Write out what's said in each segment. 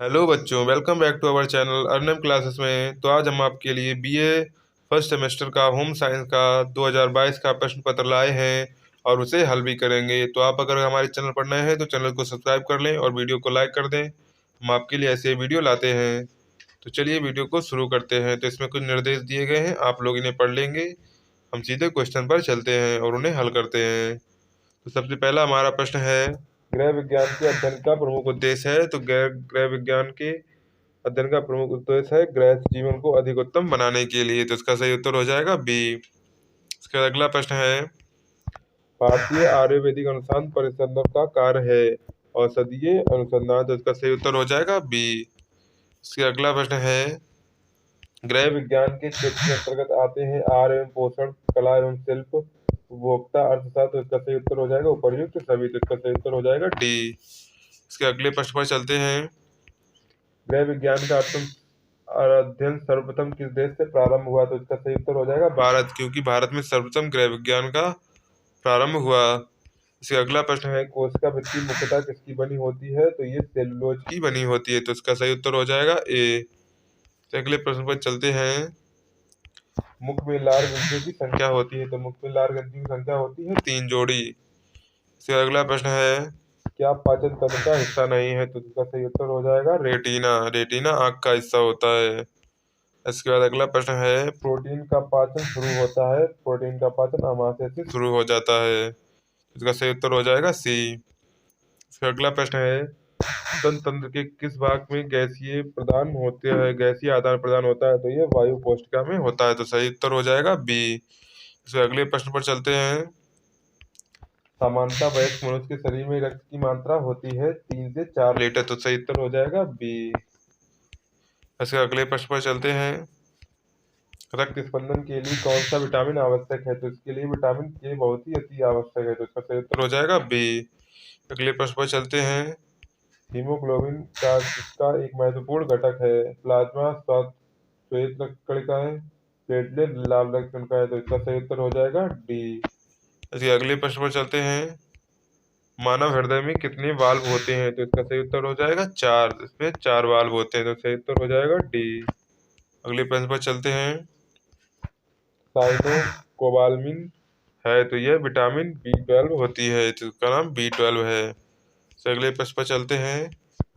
Hello बच्चों, welcome back to our channel Arnam classes में। तो आज हम आपके लिए बीए फर्स्ट सेमेस्टर का होम साइंस का 2022 का प्रश्न पत्र लाए हैं और उसे हल भी करेंगे। तो आप अगर हमारे चैनल पर नए हैं तो चैनल को सब्सक्राइब कर लें और वीडियो को लाइक कर दें। हम आपके लिए ऐसे वीडियो लाते हैं। तो चलिए वीडियो को शुरू करते हैं। तो इसमें कुछ निर्देश दिए गए हैं, आप लोग इन्हें पढ़ लेंगे। हम सीधे क्वेश्चन पर चलते हैं और उन्हें हल करते हैं। तो सबसे पहला हमारा प्रश्न है, गृह विज्ञान के अध्ययन का प्रमुख उद्देश्य है। तो गृह विज्ञान के अध्ययन का प्रमुख उद्देश्य है गृह जीवन को अधिक उत्तम बनाने के लिए। तो इसका सही उत्तर हो जाएगा बी। इसका अगला प्रश्न है, भारतीय आयुर्वेदिक अनुसंधान परिषद का कार्य है औषधीय अनुसंधान। तो इसका सही उत्तर हो जाएगा बी। इसका अगला प्रश्न है, गृह विज्ञान के क्षेत्र के अंतर्गत आते हैं आहार एवं पोषण, कला एवं शिल्प, उपभोक्ता अर्थशास्त्र। तो इसका सही उत्तर हो जाएगा उपर्युक्त सभी। तो इसका सही उत्तर हो जाएगा डी। इसके अगले प्रश्न पर चलते हैं, गृह विज्ञान का अध्ययन सर्वप्रथम किस देश से प्रारंभ हुआ। तो इसका सही उत्तर हो जाएगा भारत, क्योंकि भारत में सर्वप्रथम गृह विज्ञान का प्रारंभ हुआ। इसका अगला प्रश्न है, कोशिका भित्ति मुख्यतः किसकी बनी होती है। तो ये सेलुलोज की बनी होती है। तो इसका सही उत्तर हो जाएगा ए। तो अगले प्रश्न पर चलते हैं, मुख में लार ग्रंथियों की संख्या होती है। तो मुख में लार ग्रंथियों की संख्या होती है 3 जोड़ी। इसका अगला प्रश्न है, क्या पाचन तंत्र का हिस्सा नहीं है। तो इसका सही उत्तर हो जाएगा रेटिना। रेटिना आंख का हिस्सा होता है। इसके बाद अगला प्रश्न है, प्रोटीन का पाचन शुरू होता है। प्रोटीन का पाचन अमाशय से शुरू हो जाता है। इसका सही उत्तर हो जाएगा सी। इसका अगला प्रश्न है, स्तन तंत्र के किस भाग में गैसीय प्रदान होते हैं, गैसीय आदान प्रदान होता है। तो ये वायु कोशिका में होता है। तो सही उत्तर हो जाएगा बी। इसके अगले प्रश्न पर चलते हैं, सामान्यतः वयस्क मनुष्य के शरीर में रक्त की मात्रा होती है 3 से 4 लीटर। तो सही उत्तर हो जाएगा बी। इसके अगले प्रश्न पर चलते हैं, रक्त स्पंदन के लिए कौन सा विटामिन आवश्यक है। तो इसके लिए विटामिन के बहुत ही अति आवश्यक है। तो इसका सही उत्तर हो जाएगा बी। अगले प्रश्न पर चलते हैं, हीमोग्लोबिन का किसका एक महत्वपूर्ण घटक है। प्लाज्मा, श्वेत रक्त कणिकाएं, प्लेटलेट, लाल रक्त कणिकाएं। तो इसका सही उत्तर हो जाएगा डी। इसके अगले प्रश्न पर चलते हैं, मानव हृदय में कितने वाल्व होते हैं। तो इसका सही उत्तर हो जाएगा 4। इसमें 4 वाल्व होते हैं। तो सही उत्तर हो जाएगा डी। अगले प्रश्न पर चलते हैं, साइनोकोबालामिन है तो यह विटामिन B12 होती है। तो इसका नाम B12 है। तो अगले प्रश्न पर चलते हैं,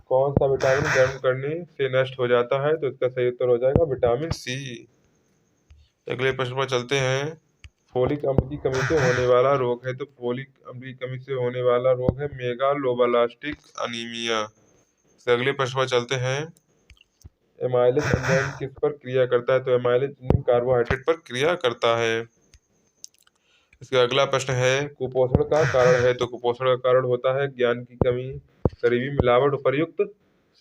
कौन सा विटामिन गर्म करने से नष्ट हो जाता है। तो इसका सही उत्तर हो जाएगा विटामिन सी। अगले प्रश्न पर चलते हैं, फोलिक अम्ल की कमी से होने वाला रोग है। तो फोलिक अम्ल की कमी से होने वाला रोग है मेगालोब्लास्टिक अनीमिया। तो अगले प्रश्न पर चलते हैं, एमाइलेज एंजाइम किस पर क्रिया करता है। तो एमाइलेज कार्बोहाइड्रेट पर क्रिया करता है। इसका अगला प्रश्न है, कुपोषण का कारण है। तो कुपोषण का कारण होता है ज्ञान की कमी, करीबी मिलावट, उपर्युक्त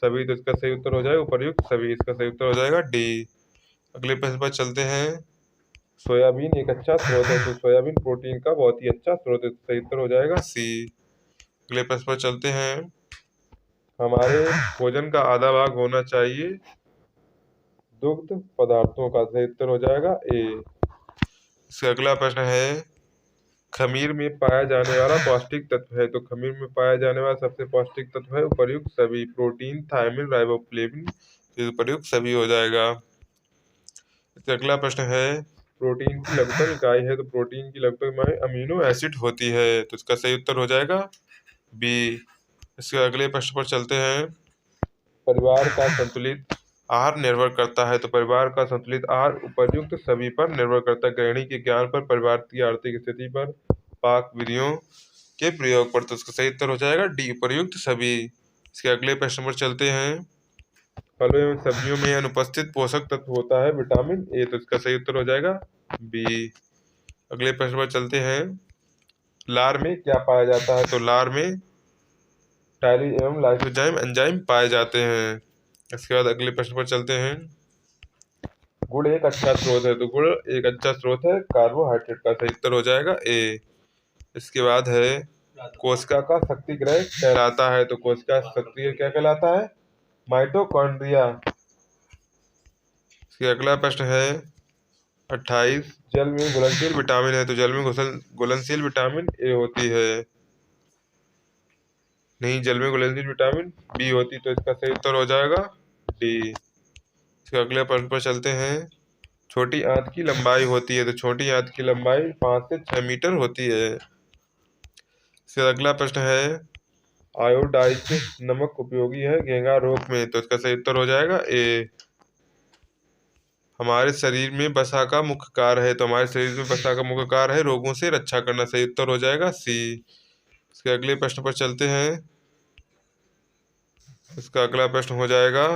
सभी। तो इसका सही उत्तर हो जाएगा उपर्युक्त सभी। इसका सही उत्तर हो जाएगा डी। अगले प्रश्न पर चलते हैं, सोयाबीन एक अच्छा स्रोत है। तो सोयाबीन प्रोटीन का बहुत ही अच्छा स्रोत है। तो सही उत्तर हो जाएगा सी। अगले प्रश्न पर चलते हैं, हमारे भोजन का आधा भाग होना चाहिए दुग्ध पदार्थों का। सही उत्तर हो जाएगा ए। इसका अगला प्रश्न है, खमीर में पाया जाने वाला पौष्टिक तत्व है। तो खमीर में पाया जाने वाला सबसे पौष्टिक तत्व है उपर्युक्त सभी, प्रोटीन, थायमिन, राइबोफ्लेविन। तो उपर्युक्त सभी हो जाएगा। इसका अगला प्रश्न है, प्रोटीन की लघुतम इकाई है। तो प्रोटीन की लघुतम इकाई अमीनो एसिड होती है। तो इसका सही उत्तर हो जाएगा बी। इसके अगले प्रश्न पर चलते हैं, परिवार का संतुलित आहार निर्भर करता है। तो परिवार का संतुलित आहार उपर्युक्त सभी पर निर्भर करता है, गृहिणी के ज्ञान पर, परिवार की आर्थिक स्थिति पर, पाक विधियों के प्रयोग पर। तो इसका सही उत्तर हो जाएगा डी, उपर्युक्त सभी। इसके अगले प्रश्न पर चलते हैं, फलों एवं सब्जियों में अनुपस्थित पोषक तत्व होता है विटामिन ए। तो इसका सही उत्तर हो जाएगा बी। अगले प्रश्न पर चलते हैं, लार में क्या पाया जाता है। तो लार में टायलिन एवं लाइसोजाइम एंजाइम पाए जाते हैं। इसके बाद अगले प्रश्न पर चलते हैं, गुड़ एक अच्छा स्रोत है। तो गुड़ एक अच्छा स्रोत है कार्बोहाइड्रेट का। सही उत्तर हो जाएगा ए। इसके बाद है, कोशिका का शक्ति ग्रह कहलाता है। तो कोशिका सक्रिय क्या कहलाता है, माइटोकॉन्ड्रिया। इसके अगला प्रश्न है 28, जल में घुलनशील विटामिन है। तो जल में घुलनशील विटामिन ए होती है। नहीं, जल में घुलनशील विटामिन बी होती, तो इसका सही उत्तर हो जाएगा डी। इसके अगले प्रश्न पर चलते हैं। छोटी आंत की लंबाई होती है, तो छोटी आंत की लंबाई 5 से 6 मीटर होती है। इसका अगला प्रश्न है, आयोडाइज्ड नमक उपयोगी है घेंघा रोग में, तो इसका सही उत्तर हो जाएगा ए। हमारे शरीर में वसा का मुख्य कार्य है, तो हमारे शरीर में वसा का मुख्य कार्य है रोगों से रक्षा करना, सही उत्तर हो जाएगा सी। इसके अगले प्रश्न पर चलते हैं। इसका अगला प्रश्न हो जाएगा,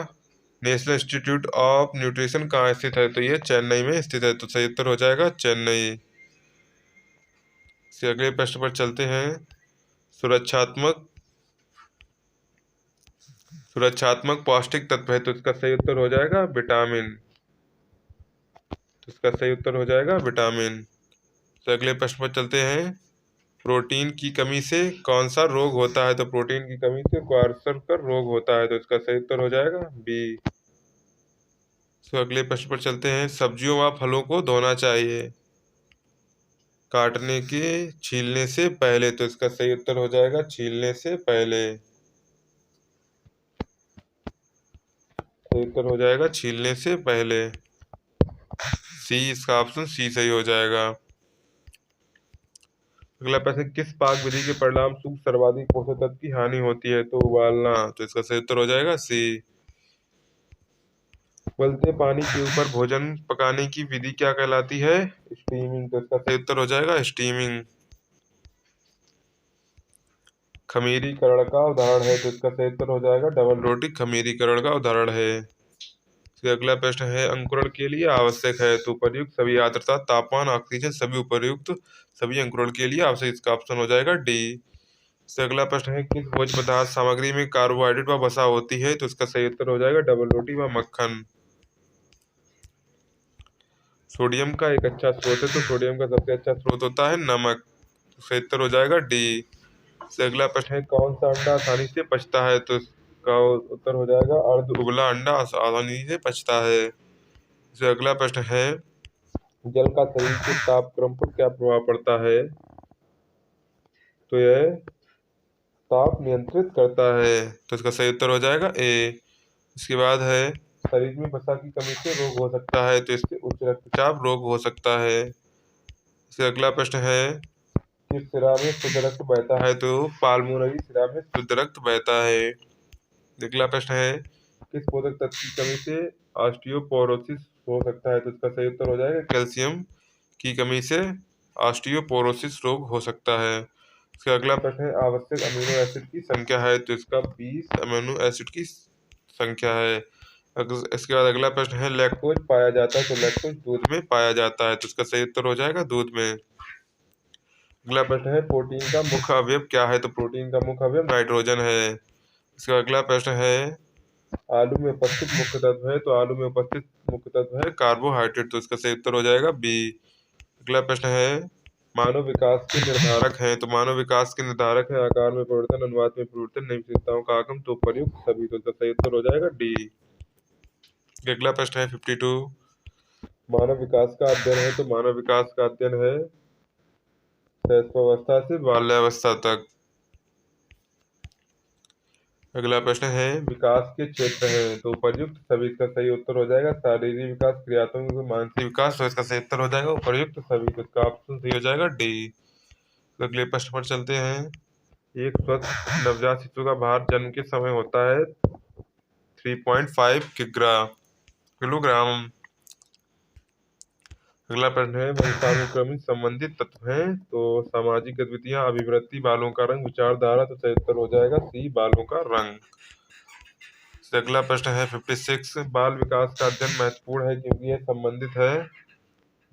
नेशनल इंस्टीट्यूट ऑफ न्यूट्रिशन कहाँ स्थित है, तो ये चेन्नई में स्थित है, तो सही उत्तर हो जाएगा चेन्नई। इसके अगले प्रश्न पर चलते हैं। सुरक्षात्मक सुरक्षात्मक पौष्टिक तत्व है, तो इसका सही उत्तर हो जाएगा विटामिन। तो इसका सही उत्तर हो जाएगा विटामिन। तो अगले प्रश्न पर चलते हैं। प्रोटीन की कमी से कौन सा रोग होता है, तो प्रोटीन की कमी से क्वार्शकर रोग होता है, तो इसका सही उत्तर हो जाएगा बी। तो अगले प्रश्न पर चलते हैं। सब्जियों व फलों को धोना चाहिए काटने के छीलने से पहले, तो इसका सही उत्तर हो जाएगा छीलने से पहले। सही उत्तर हो जाएगा छीलने से पहले, सी। इसका ऑप्शन सी सही हो जाएगा। अगला प्रश्न, किस पाक विधि के परिणाम स्वरूप सर्वाधिक पोषक तत्व की हानि होती है, तो उबालना, तो इसका सही उत्तर हो जाएगा सी। उबलते पानी के ऊपर भोजन पकाने की विधि क्या कहलाती है, स्टीमिंग, तो इसका सही उत्तर हो जाएगा स्टीमिंग। खमीरीकरण का उदाहरण है, तो इसका सही उत्तर हो जाएगा डबल रोटी खमीरीकरण का उदाहरण है। इसका अगला प्रश्न है, अंकुरण के लिए आवश्यक है, तो उपर्युक्त सभी आर्द्रता तापमान ऑक्सीजन सभी उपर्युक्त सभी अंकुरण के लिए आवश्यक, इसका ऑप्शन हो जाएगा डी। इससे अगला प्रश्न है, किस भोज्य पदार्थ सामग्री में कार्बोहाइड्रेट व वसा होती है, तो इसका सही उत्तर हो जाएगा डबल रोटी व मक्खन। सोडियम का एक अच्छा स्रोत है, तो सोडियम का सबसे अच्छा स्रोत होता है नमक, तो सही उत्तर हो जाएगा डी। इससे अगला प्रश्न है, कौन सा अंडा आसानी से पचता है, तो इसका उत्तर हो जाएगा अर्ध उबला अंडा आसानी से पचता है। इससे अगला प्रश्न है, जल का शरीर के तापक्रम पर क्या प्रभाव पड़ता है, तो यह ताप नियंत्रित करता है, तो इसका सही उत्तर हो जाएगा ए। इसके बाद है, शरीर में वसा की कमी से रोग हो सकता है, तो इससे उच्च रक्तचाप रोग हो सकता है। इससे अगला प्रश्न है, किस शिरा में शुद्ध रक्त बहता है, तो पाल्मोनरी शिरा में शुद्ध रक्त बहता है। अगला प्रश्न है, किस पोषक तत्व की कमी से ऑस्टियोपोरोसिस हो सकता है, तो इसका सही उत्तर हो जाएगा कैल्शियम की कमी से ऑस्टियोपोरोसिस रोग हो सकता है। इसका अगला प्रश्न है, आवश्यक अमीनो एसिड की संख्या है, तो इसका 20 अमीनो एसिड की संख्या है। इसके बाद अगला प्रश्न है, लैक्टोज पाया जाता है, तो लैक्टोज दूध में पाया जाता है, तो इसका सही उत्तर हो जाएगा दूध में। अगला प्रश्न है, प्रोटीन का मुख्य अवयव क्या है, तो प्रोटीन का मुख्य अवयव नाइट्रोजन है। इसका अगला प्रश्न है, आलू में उपस्थित मुख्य तत्व है, तो आलू में उपस्थित मुख्य तत्व है कार्बोहाइड्रेट, तो इसका सही उत्तर हो जाएगा बी। अगला प्रश्न है, मानव विकास के निर्धारक हैं, तो मानव विकास के निर्धारक है आकार में परिवर्तन, अनुपात में परिवर्तन, नई विशेषताओं का आगम, तो प्रयुक्त सभी, तो इसका सही उत्तर हो जाएगा डी। अगला प्रश्न है 52, मानव विकास का अध्ययन है, तो मानव विकास का अध्ययन है शैशवावस्था से बाल्यावस्था तक। अगला प्रश्न है, विकास के क्षेत्र हैं, तो उपर्युक्त सभी, इसका सही उत्तर हो जाएगा शारीरिक विकास, क्रियात्मक, मानसिक विकास, तो इसका सही उत्तर हो जाएगा उपर्युक्त सभी, तो इसका ऑप्शन सही हो जाएगा डी। अगले प्रश्न पर चलते हैं। एक स्वस्थ नवजात शिशु का भार जन्म के समय होता है 3.5 किलोग्राम। अगला प्रश्न है, वंशानुक्रमिक संबंधित तत्व हैं, तो सामाजिक गतिविधियां, अभिवृद्धि, बालों का रंग, विचारधारा, तो सही उत्तर हो जाएगा सी, बालों का रंग। अगला प्रश्न है 56, बाल विकास का अध्ययन महत्वपूर्ण है क्योंकि यह संबंधित है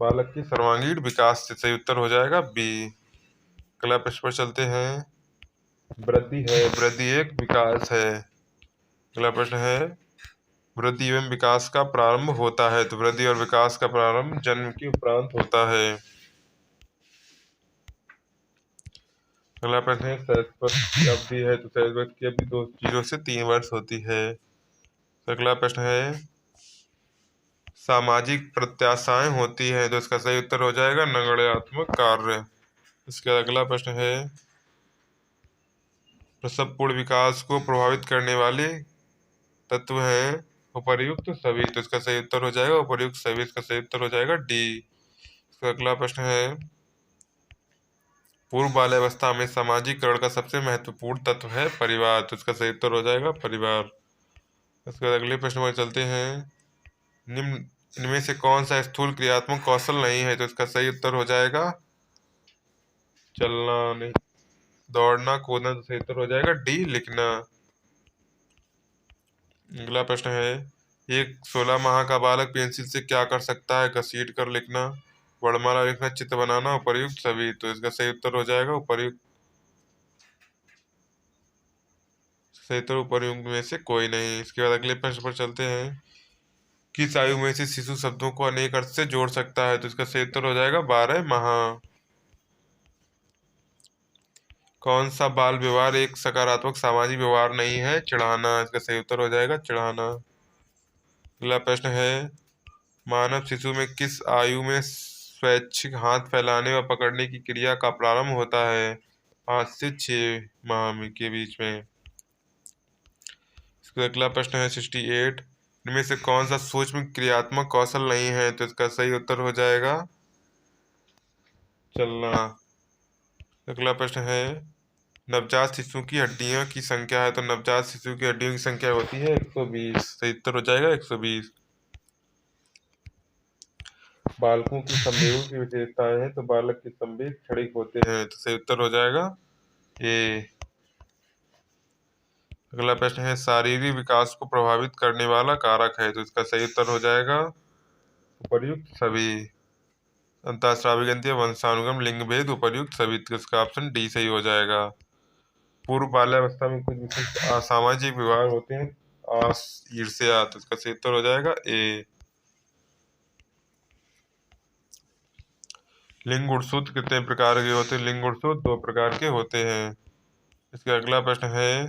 बालक की सर्वांगीण विकास से, सही उत्तर हो जाएगा बी। अगला प्रश्न पर चलते हैं। वृद्धि है, वृद्धि एक विकास है। अगला प्रश्न है, वृद्धि एवं विकास का प्रारंभ होता है, तो वृद्धि और विकास का प्रारंभ जन्म के उपरांत होता है। अगला प्रश्न है, शैशव की अवधि है, तो शैशव की अवधि 0 से 3 वर्ष होती है। अगला प्रश्न है, सामाजिक प्रत्याशाएं होती है, तो इसका सही उत्तर हो जाएगा नगण्यात्मक कार्य। इसका अगला प्रश्न है, प्रसवपूर्ण विकास को प्रभावित करने वाले तत्व हैं उपर्युक्त सभी। तो इसका सही उत्तर हो जाएगा उपर्युक्त सभी। इसका सही उत्तर हो जाएगा डी। इसका अगला प्रश्न है, पूर्व बाल्यावस्था में सामाजिकरण का सबसे महत्वपूर्ण तत्व है परिवार। तो इसका सही उत्तर हो जाएगा परिवार। इसके बाद अगले प्रश्न पर चलते हैं, निम्न इनमें से कौन सा स्थूल क्रियात्मक कौशल नहीं है। तो इसका सही उत्तर हो जाएगा चलना नहीं, दौड़ना कूदना। तो सही उत्तर हो जाएगा डी लिखना। अगला प्रश्न है, एक 16 माह का बालक पेंसिल से क्या कर सकता है। घसीट कर लिखना, वर्णमाला लिखना, चित्र बनाना, उपर्युक्त सभी। तो इसका सही उत्तर हो जाएगा उपर्युक्त। सही उत्तर उपर्युक्त में से कोई नहीं। इसके बाद अगले प्रश्न पर चलते हैं, किस आयु में से शिशु शब्दों को अनेक अर्थ से जोड़ सकता है। तो इसका सही उत्तर हो जाएगा 12 माह। कौन सा बाल व्यवहार एक सकारात्मक सामाजिक व्यवहार नहीं है। चिढ़ाना। इसका सही उत्तर हो जाएगा चिढ़ाना। अगला प्रश्न है, मानव शिशु में किस आयु में स्वैच्छिक हाथ फैलाने व पकड़ने की क्रिया का प्रारंभ होता है। 5 से 6 माह के बीच में। इसका अगला प्रश्न है 68, इनमें से कौन सा सूक्ष्म क्रियात्मक कौशल नहीं है। तो इसका सही उत्तर हो जाएगा चलना। अगला प्रश्न है, नवजात शिशु की हड्डियों की संख्या है। तो नवजात शिशु की हड्डियों की संख्या होती है 120। सही उत्तर हो जाएगा 120। बालकों की संवेगों की विशेषताएं हैं। तो बालक के संवेग क्षणिक होते हैं। तो सही उत्तर हो जाएगा ए। अगला प्रश्न है, शारीरिक विकास को प्रभावित करने वाला कारक है। तो इसका सही उत्तर हो जाएगा उपर्युक्त सभी। अंतःस्रावी ग्रंथि, वंशानुगम, लिंग भेद, उपर्युक्त सभी। तो इसका ऑप्शन डी सही हो जाएगा। पूर्व बाल्यावस्था में कुछ विशिष्ट असामाजिक व्यवहार होते हैं। ईर्ष्या। तो इसका सही उत्तर हो जाएगा ए। लिंग गुणसूत्र कितने प्रकार के होते हैं। लिंग गुणसूत्र 2 प्रकार के होते हैं। इसका अगला प्रश्न है,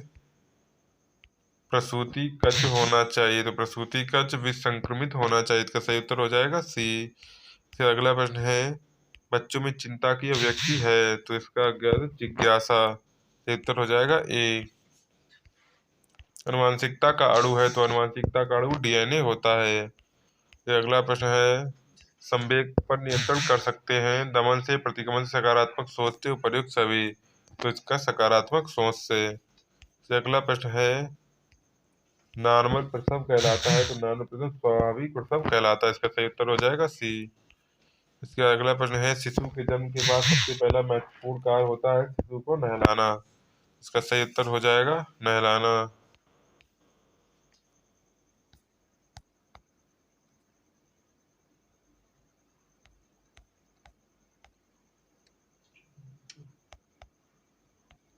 प्रसूति कक्ष होना चाहिए। तो प्रसूति कक्ष विसंक्रमित होना चाहिए। इसका सही उत्तर हो जाएगा सी। फिर अगला प्रश्न है, बच्चों में चिंता की अभिव्यक्ति है। तो इसका जिज्ञासा। सही उत्तर हो जाएगा ए। अनुवांशिकता का अणु है। तो अनुवांशिकता का अणु डीएनए होता है। फिर अगला प्रश्न है, संवेग पर नियंत्रण कर सकते हैं। दमन से, प्रतिगमन से, सकारात्मक सोच से, उपर्युक्त सभी। तो इसका सकारात्मक सोच से। फिर अगला प्रश्न है, नॉर्मल प्रसव कहलाता है। तो नॉर्मल प्रसव स्वाभाविक प्रसव कहलाता है। इसका सही उत्तर हो जाएगा सी। इसका अगला प्रश्न है, शिशु के जन्म के बाद सबसे पहला महत्वपूर्ण कार्य होता है शिशु को नहलाना। इसका सही उत्तर हो जाएगा नहलाना।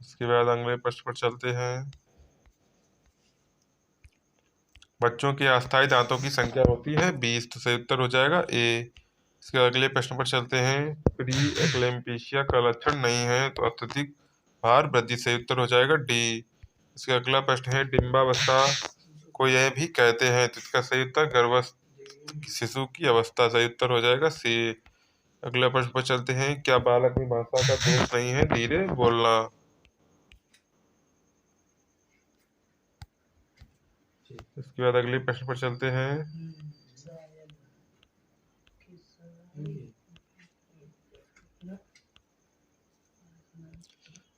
इसके बाद अगले प्रश्न पर चलते हैं, बच्चों के अस्थायी दांतों की संख्या होती है 20। तो सही उत्तर हो जाएगा ए। इसके अगले प्रश्न पर चलते हैं, प्री एक्लेम्पीशिया का लक्षण नहीं है। तो अत्यधिक भार वृद्धि। सही उत्तर हो जाएगा डी। इसका अगला प्रश्न है, डिंबावस्था को यह भी कहते हैं। तो इसका सही उत्तर गर्भस्थ शिशु की अवस्था। सही उत्तर हो जाएगा सी। अगला प्रश्न पर चलते हैं, क्या बालक में भाषा का दोष नहीं है। धीरे बोलना। इसके बाद अगले प्रश्न पर चलते हैं,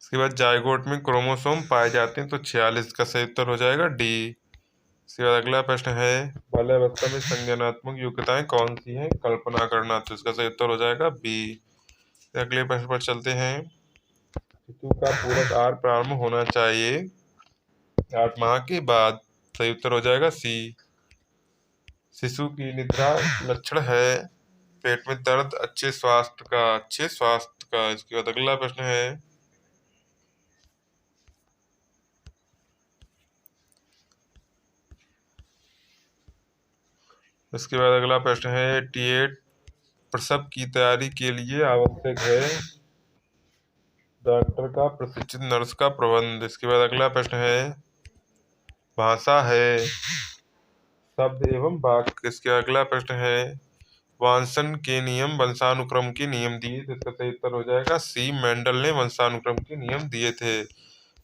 इसके बाद जायगोट में क्रोमोसोम पाए जाते हैं। तो 46 का सही उत्तर हो जाएगा डी। इसके बाद अगला प्रश्न है, बाल्यावस्था में संज्ञानात्मक योग्यताएं कौन सी हैं। कल्पना करना। तो इसका सही उत्तर हो जाएगा बी। अगले प्रश्न पर चलते हैं, शिशु का पूरक आहार प्रारंभ होना चाहिए 8 माह के बाद। सही उत्तर हो जाएगा सी। शिशु की निद्रा लक्षण है पेट में दर्द, अच्छे स्वास्थ्य का। अच्छे स्वास्थ्य का। इसके बाद अगला प्रश्न है, इसके बाद अगला प्रश्न है, टी8 प्रसव की तैयारी के लिए आवश्यक है। डॉक्टर का प्रशिक्षित, नर्स का प्रबंध। इसके बाद अगला प्रश्न है, भाषा है शब्द एवं वाक्य। इसके अगला प्रश्न है, वांसन के नियम वंशानुक्रम के नियम दिए। तो इसका सही उत्तर हो जाएगा सी। मेंडल ने वंशानुक्रम के नियम दिए थे।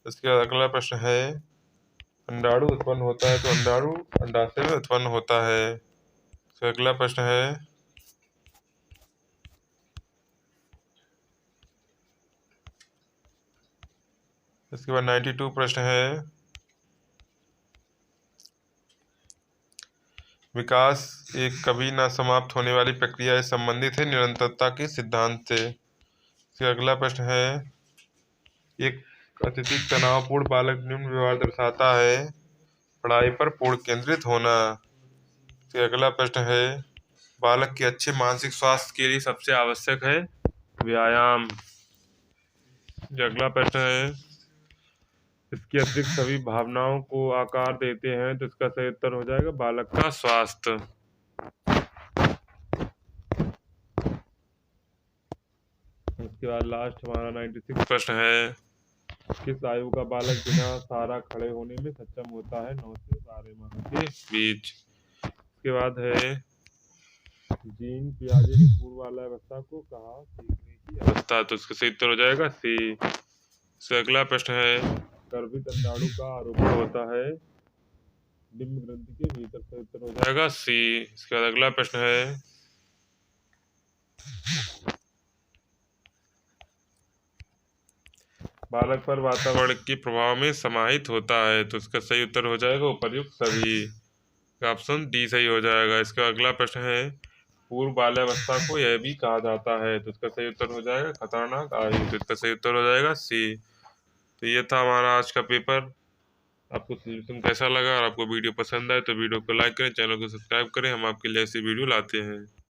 इसके बाद अगला प्रश्न है, अंडाणु उत्पन्न होता है तो अंडाणु अंडाशय में उत्पन्न होता है। इसका अगला प्रश्न है, इसके बाद 92 प्रश्न है, विकास एक कभी ना समाप्त होने वाली प्रक्रिया से संबंधित है निरंतरता के सिद्धांत से। इसका अगला प्रश्न है, एक अत्यधिक तनावपूर्ण बालक निम्न व्यवहार दर्शाता है, पढ़ाई पर पूर्ण केंद्रित होना। इसका अगला प्रश्न है, बालक के अच्छे मानसिक स्वास्थ्य के लिए सबसे आवश्यक है व्यायाम। अगला प्रश्न है, इसके अतिरिक्त सभी भावनाओं को आकार देते हैं तो इसका सही उत्तर हो जाएगा बालक का स्वास्थ्य। उसके बाद लास्ट हमारा 96 प्रश्न है, किस आयु का बालक बिना सहारा खड़े होने में सक्षम होता है 9 से 12 माह के बीच। इसके बाद है, जीन पियाजे ने पूर्व बाल्यावस्था को कहा सीखने की अवस्था, तो इसका सही उत्तर हो जाएगा सी। इसका अगला प्रश्न है, गर्भित अंडाणु का आरोपण होता है डिम्ब ग्रंथि के भीतर, सही उत्तर हो जाएगा सी। इसके बाद अगला प्रश्न है, बालक पर वातावरण के प्रभाव में समाहित होता है तो इसका सही उत्तर हो जाएगा उपर्युक्त सभी, ऑप्शन डी सही हो जाएगा। इसका अगला प्रश्न है, पूर्व बाल्यावस्था को यह भी कहा जाता है तो इसका सही उत्तर हो जाएगा खतरनाक आयु, तो इसका सही उत्तर हो जाएगा सी। तो ये था हमारा आज का पेपर। आपको सॉल्यूशन कैसा लगा और आपको वीडियो पसंद आए तो वीडियो को लाइक करें, चैनल को सब्सक्राइब करें, हम आपके लिए ऐसी वीडियो लाते हैं।